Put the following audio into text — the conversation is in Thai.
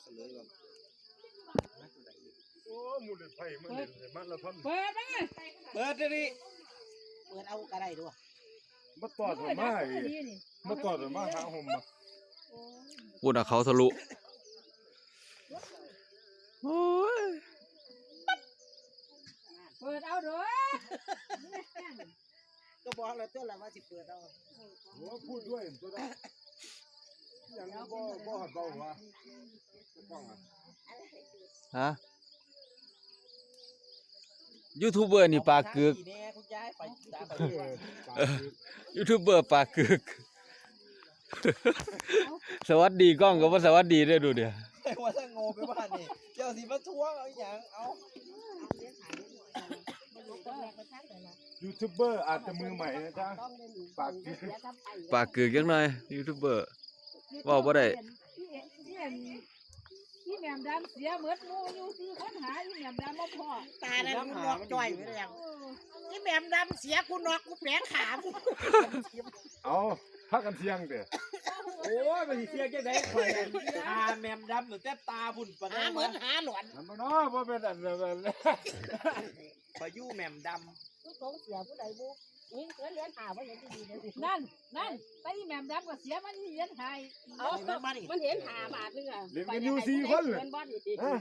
เสลยว่าโอ้มูลไผ่มันเลยมันละพัน เปิดไหม เปิดดิ เปิดเอากระไรด้วย มาตอดมามาตอดมาหาห่มมา ปุ่นเขาทะลุโอ้ย เปิดเอาด้วย ก็บอกแล้วตัวละว่าสิเปิดเอา โอ้พูดด้วยตัวนั้นอย่างบ่หัดเบาวะต้องอ่ะ ฮะยูทูบเบอร์นี่ปากกึก แน่คุณยายไปตามไป ยูทูบเบอร์ปากกึก สวัสดีกล้องก็บ่สวัสดีเด้อดูเดี๋ยว ว่าถ้าโง่ไปบ้านนี่เจ้าสิมาทวงเอาอย่างเอา ยูทูบเบอร์อาจจะมือใหม่นะจ๊ะปากดี ปากกึกจังหน่อยยูทูบเบอร์เว้าบ่ได้ ที่แหม่มดำเสียเหมือนงูอยู่ที่ค้นหาที่แหม่มดำบ่พอ ตาได้กูนอกจ่อยไปแล้วนี่แหม่มดำเสียกูนอกกูแปลงขากู เอาพักกันเที่ยงเด้อ โอ้ยมันสิเสียจังได๋ข่อยตาแมมดำหรือแต่ตาบุญปาน หา นั้น เหมือนหาหลอน นั่นบ่เนาะบ่เป็นอันนั้น ข่อยอยู่แมมด ผู้สงเสียผู้ใดบุยิงเสือเลี้ยนหาว่าอย่างที่ดีเลย นั่นไปที่แหม่มดำก็เสียมันที่เลี้ยนหาย เอามันมาดิ มันเห็นหาบาทนึงอ่ะ เล่นกันอยู่4คนเลย เงินบ่ดี ฮะ